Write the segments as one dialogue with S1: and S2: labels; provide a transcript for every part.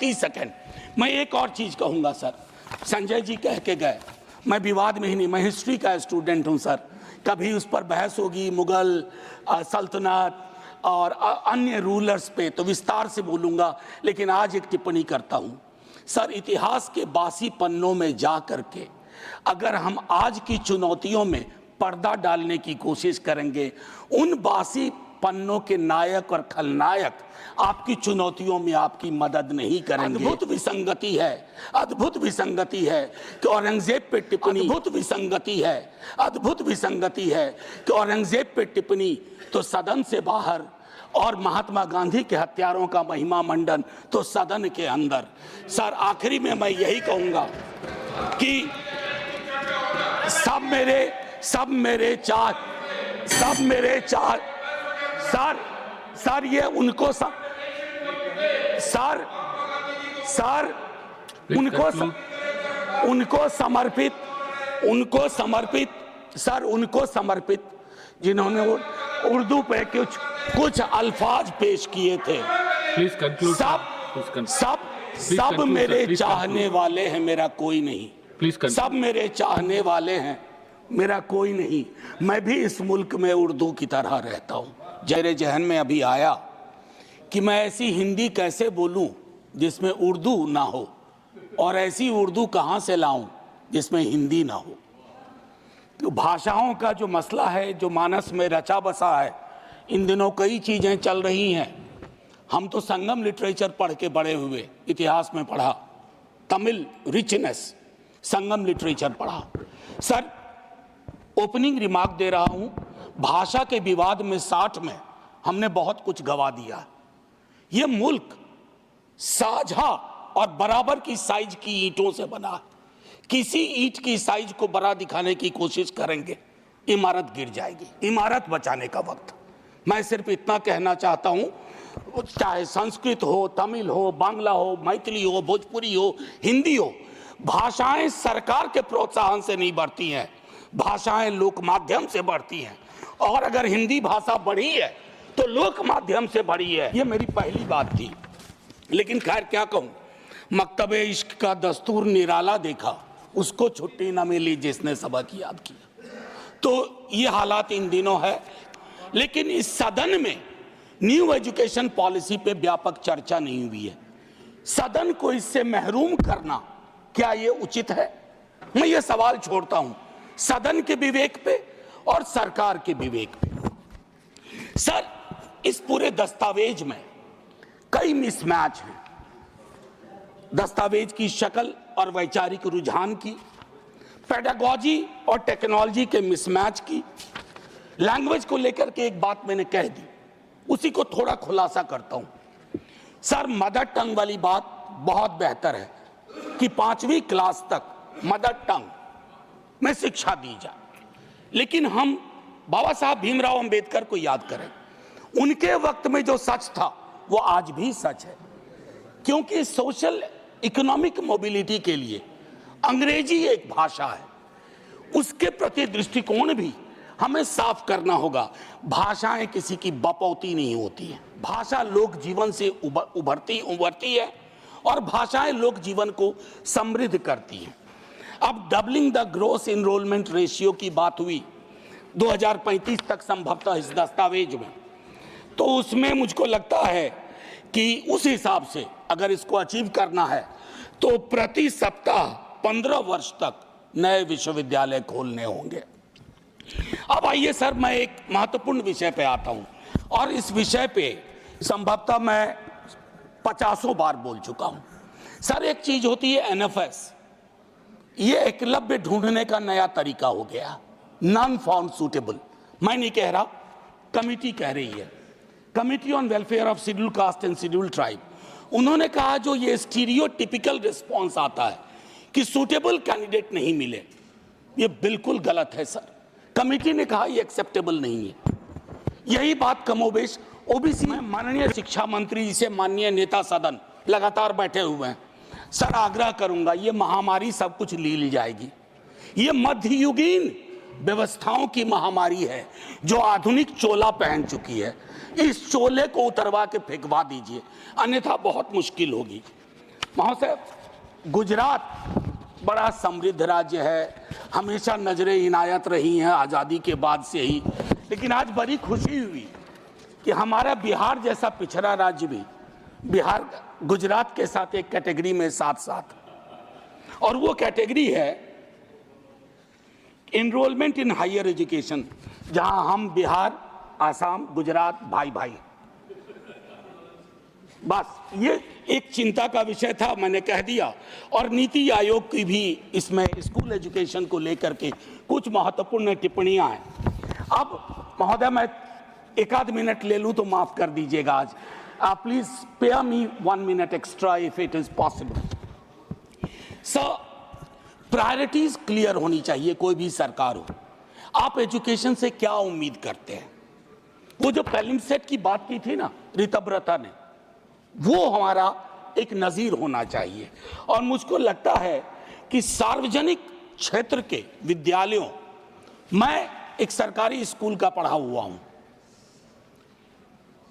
S1: 30 second. मैं एक और चीज कहूंगा सर, संजय जी कह के गए, मैं विवाद में ही नहीं, मैं हिस्ट्री का स्टूडेंट हूं सर, कभी उस पर बहस होगी मुगल सल्तनत और अन्य रूलर्स पे तो विस्तार से बोलूंगा, लेकिन आज एक टिप्पणी करता हूं सर। इतिहास के बासी पन्नों में जा करके अगर हम आज की चुनौतियों में पर्दा डालने की कोशिश करेंगे, उन बासी पन्नों के नायक और खलनायक आपकी चुनौतियों में आपकी मदद नहीं करेंगे। अद्भुत विसंगति है, अद्भुत विसंगति है कि औरंगजेब पे टिप्पणी, अद्भुत विसंगति है, अद्भुत विसंगति है कि औरंगजेब पे टिप्पणी तो सदन से बाहर, और महात्मा गांधी के हत्यारों का महिमा मंडन तो सदन के अंदर। सर आखिरी में मैं यही कहूंगा कि सब मेरे चाह सर ये उनको उनको समर्पित जिन्होंने उर्दू पे कुछ अल्फाज पेश किए थे।
S2: Please conclude.
S1: सब मेरे चाहने वाले हैं, मेरा कोई नहीं। सब मेरे चाहने वाले हैं, मेरा कोई नहीं। मैं भी इस मुल्क में उर्दू की तरह रहता हूँ। मेरे जहन में अभी आया कि मैं ऐसी हिंदी कैसे बोलूं जिसमें उर्दू ना हो, और ऐसी उर्दू कहाँ से लाऊं जिसमें हिंदी ना हो। तो भाषाओं का जो मसला है, जो मानस में रचा बसा है, इन दिनों कई चीज़ें चल रही हैं। हम तो संगम लिटरेचर पढ़ के बड़े हुए, इतिहास में पढ़ा, तमिल रिचनेस, संगम लिटरेचर पढ़ा। सर ओपनिंग रिमार्क दे रहा हूं, भाषा के विवाद में 60 में हमने बहुत कुछ गवा दिया। ये मुल्क साझा और बराबर की साइज की ईंटों से बना है। किसी ईंट की साइज को बड़ा दिखाने की कोशिश करेंगे, इमारत गिर जाएगी। इमारत बचाने का वक्त। मैं सिर्फ इतना कहना चाहता हूं, चाहे संस्कृत हो, तमिल हो, बांग्ला हो, मैथिली हो, भोजपुरी हो, हिंदी हो, भाषाएं सरकार के प्रोत्साहन से नहीं बढ़ती हैं, भाषाएं लोक माध्यम से बढ़ती हैं। और अगर हिंदी भाषा बढ़ी है तो लोक माध्यम से बढ़ी है। ये मेरी पहली बात थी। लेकिन खैर क्या कहूं, मकतबे इश्क का दस्तूर निराला देखा, उसको छुट्टी न मिली जिसने सबक याद किया। तो ये हालात इन दिनों है। लेकिन इस सदन में न्यू एजुकेशन पॉलिसी पे व्यापक चर्चा नहीं हुई है। सदन को इससे महरूम करना क्या ये उचित है? मैं ये सवाल छोड़ता हूं सदन के विवेक पे और सरकार के विवेक पे। सर इस पूरे दस्तावेज में कई मिसमैच हैं। दस्तावेज की शक्ल और वैचारिक रुझान की, पेडागोजी और टेक्नोलॉजी के मिसमैच की, लैंग्वेज को लेकर के एक बात मैंने कह दी, उसी को थोड़ा खुलासा करता हूं। सर मदर टंग वाली बात बहुत बेहतर है कि 5वीं क्लास तक मदर टंग में शिक्षा दी जाए, लेकिन हम बाबा साहब भीमराव अंबेडकर को याद करें। उनके वक्त में जो सच था वो आज भी सच है, क्योंकि सोशल इकोनॉमिक मोबिलिटी के लिए अंग्रेजी एक भाषा है, उसके प्रति दृष्टिकोण भी हमें साफ करना होगा। भाषाएं किसी की बपौती नहीं होती है, भाषा लोक जीवन से उभरती है और भाषाएं लोक जीवन को समृद्ध करती हैं। अब doubling the gross enrolment ratio की बात हुई 2035 तक संभवतः इस दस्तावेज में, तो उसमें मुझको लगता है कि उस हिसाब से अगर इसको अचीव करना है तो प्रति सप्ताह 15 वर्ष तक नए विश्वविद्यालय खोलने होंगे। अब आइए सर, मैं एक महत्वपूर्ण विषय पे आता हूं, और इस विषय पे संभवतः मैं 50 बार बोल चुका हूं। सर एक चीज होती है एनएफएस, ये एकलव्य ढूंढने का नया तरीका हो गया, नॉन फाउंड सूटेबल। मैं नहीं कह रहा, कमिटी कह रही है, committee on welfare of schedule caste and schedule tribe. उन्होंने कहा जो ये स्टीरियोटिपिकल रिस्पॉन्स आता है कि सूटेबल कैंडिडेट नहीं मिले, ये बिल्कुल गलत है सर। कमिटी ने कहा ये एक्सेप्टेबल नहीं है। यही बात कमोबेश ओबीसी में माननीय शिक्षा मंत्री जी से माननीय नेता सदन लगातार बैठे हुए हैं। सर आग्रह करूंगा, ये महामारी सब कुछ लील जाएगी। ये मध्ययुगीन व्यवस्थाओं की महामारी है जो आधुनिक चोला पहन चुकी है। इस चोले को उतरवा के फेंकवा दीजिए, अन्यथा बहुत मुश्किल होगी। महोदय, गुजरात बड़ा समृद्ध राज्य है, हमेशा नजरें इनायत रही हैं आज़ादी के बाद से ही, लेकिन आज बड़ी खुशी हुई कि हमारा बिहार जैसा पिछड़ा राज्य भी बिहार गुजरात के साथ एक कैटेगरी में साथ साथ, और वो कैटेगरी है एनरोलमेंट इन हायर एजुकेशन, जहां हम बिहार, आसाम, गुजरात भाई भाई। बस ये एक चिंता का विषय था, मैंने कह दिया। और नीति आयोग की भी इसमें स्कूल एजुकेशन को लेकर के कुछ महत्वपूर्ण टिप्पणियां हैं। अब महोदय, मैं एक आध मिनट ले लूं तो माफ कर दीजिएगा आज। Please spare me 1 minute extra if it is possible. Sir, priorities clear होनी चाहिए, कोई भी सरकार हो। आप एजुकेशन से क्या उम्मीद करते हैं? वो जो प्रीलिम सेट की बात की थी ना ऋतव्रता ने, वो हमारा एक नजीर होना चाहिए। और मुझको लगता है कि सार्वजनिक क्षेत्र के विद्यालयों, मैं एक सरकारी स्कूल का पढ़ा हुआ हूं,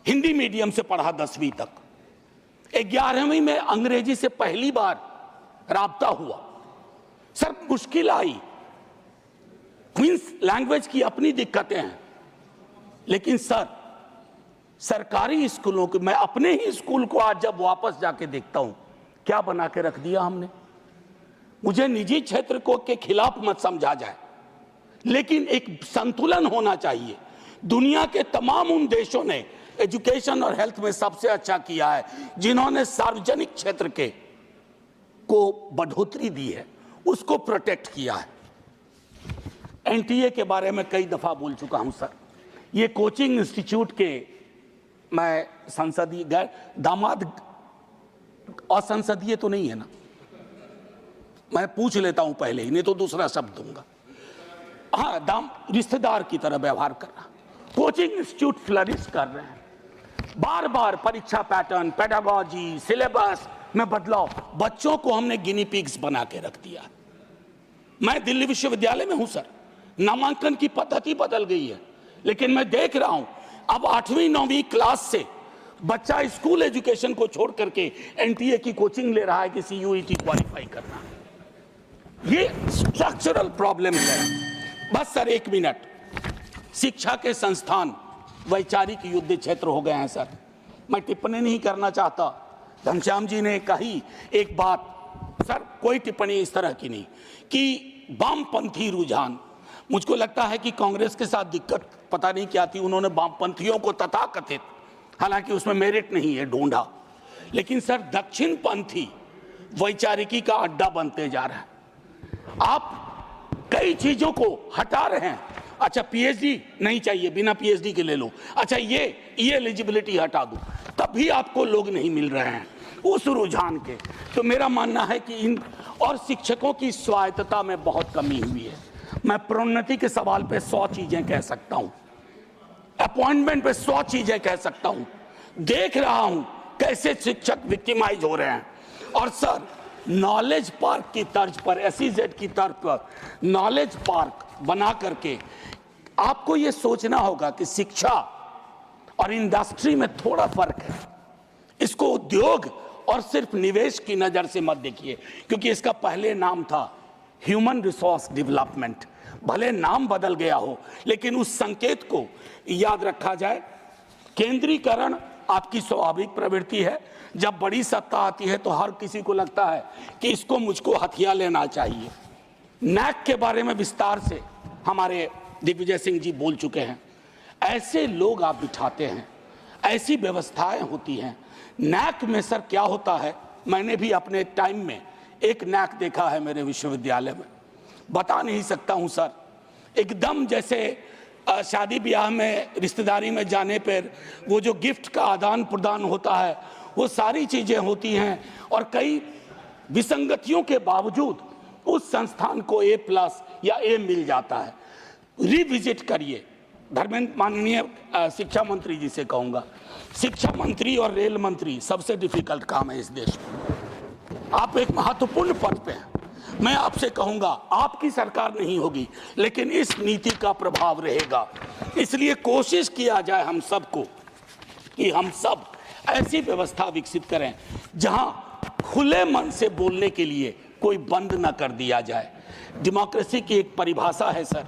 S1: हिंदी मीडियम से पढ़ा 10वीं तक। 11वीं में अंग्रेजी से पहली बार राब्ता हुआ। सर, मुश्किल आई, क्वींस लैंग्वेज की अपनी दिक्कतें हैं, लेकिन सर सरकारी स्कूलों के, मैं अपने ही स्कूल को आज जब वापस जाके देखता हूं, क्या बना के रख दिया हमने। मुझे निजी क्षेत्र को के खिलाफ मत समझा जाए, लेकिन एक संतुलन होना चाहिए। दुनिया के तमाम उन देशों ने एजुकेशन और हेल्थ में सबसे अच्छा किया है जिन्होंने सार्वजनिक क्षेत्र के को बढ़ोतरी दी है, उसको प्रोटेक्ट किया है। एनटीए के बारे में कई दफा बोल चुका हूं सर। ये कोचिंग इंस्टीट्यूट के, मैं संसदीय दामाद, असंसदीय तो नहीं है ना, मैं पूछ लेता हूं पहले ही, नहीं तो दूसरा शब्द दूंगा। हाँ, रिश्तेदार की तरह व्यवहार करना। कोचिंग इंस्टीट्यूट फ्लरिश कर रहे हैं, बार बार परीक्षा पैटर्न, पेडागोजी, सिलेबस में बदलाव, बच्चों को हमने गिनी पिग्स बना के रख दिया। मैं दिल्ली विश्वविद्यालय में हूं सर, नामांकन की पद्धति बदल गई है, लेकिन मैं देख रहा हूं अब 8वीं 9वीं क्लास से बच्चा स्कूल एजुकेशन को छोड़ करके एनटीए की कोचिंग ले रहा है कि सीयूईटी क्वालिफाई करना। ये स्ट्रक्चरल प्रॉब्लम है। बस सर 1 मिनट। शिक्षा के संस्थान वैचारिक युद्ध क्षेत्र हो गए हैं सर। मैं टिप्पणी नहीं करना चाहता, घनश्याम जी ने कही एक बात सर, कोई टिप्पणी इस तरह की नहीं कि वामपंथी रुझान, मुझको लगता है कि कांग्रेस के साथ दिक्कत पता नहीं क्या थी, उन्होंने वामपंथियों को तथाकथित, हालांकि उसमें मेरिट नहीं है, ढूंढा, लेकिन सर दक्षिण पंथी वैचारिकी का अड्डा बनते जा रहा है। आप कई चीजों को हटा रहे हैं। अच्छा, पीएचडी नहीं चाहिए, बिना पीएचडी के ले लो। अच्छा, ये एलिजिबिलिटी हटा दो, तब भी आपको लोग नहीं मिल रहे हैं उस रुझान के। तो मेरा मानना है कि इन और शिक्षकों की स्वायत्तता में बहुत कमी हुई है। मैं प्रोन्नति के सवाल पे 100 चीजें कह सकता हूं, अपॉइंटमेंट पे 100 चीजें कह सकता हूं। देख रहा हूं कैसे शिक्षक विक्टिमाइज हो रहे हैं। और सर, नॉलेज पार्क की तर्ज पर, एसईजेड की तर्ज पर नॉलेज पार्क बना करके आपको यह सोचना होगा कि शिक्षा और इंडस्ट्री में थोड़ा फर्क है। इसको उद्योग और सिर्फ निवेश की नजर से मत देखिए, क्योंकि इसका पहले नाम था ह्यूमन रिसोर्स डेवलपमेंट। भले नाम बदल गया हो, लेकिन उस संकेत को याद रखा जाए। केंद्रीकरण आपकी स्वाभाविक प्रवृत्ति है। जब बड़ी सत्ता आती है तो हर किसी को लगता है कि इसको मुझको हथिया लेना चाहिए। नैक के बारे में विस्तार से हमारे दिग्विजय सिंह जी बोल चुके हैं। ऐसे लोग आप बिठाते हैं, ऐसी व्यवस्थाएं होती हैं। नैक में सर क्या होता है, मैंने भी अपने टाइम में एक नैक देखा है मेरे विश्वविद्यालय में, बता नहीं सकता हूं सर। एकदम जैसे शादी ब्याह में, रिश्तेदारी में जाने पर वो जो गिफ्ट का आदान प्रदान होता है, वो सारी चीजें होती हैं। और कई विसंगतियों के बावजूद उस संस्थान को A+ या A मिल जाता है। रिविजिट करिए। धर्मेंद्र, माननीय शिक्षा मंत्री जी से कहूंगा, शिक्षा मंत्री और रेल मंत्री सबसे डिफिकल्ट काम है इस देश में। आप एक महत्वपूर्ण पद पे हैं। मैं आपसे कहूंगा, आपकी सरकार नहीं होगी, लेकिन इस नीति का प्रभाव रहेगा। इसलिए कोशिश किया जाए हम सबको कि हम सब ऐसी व्यवस्था विकसित करें जहां खुले मन से बोलने के लिए कोई बंद ना कर दिया जाए। डेमोक्रेसी की एक परिभाषा है sir,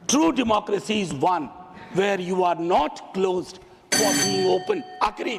S1: true democracy is one where you are not closed for being open. आखिरी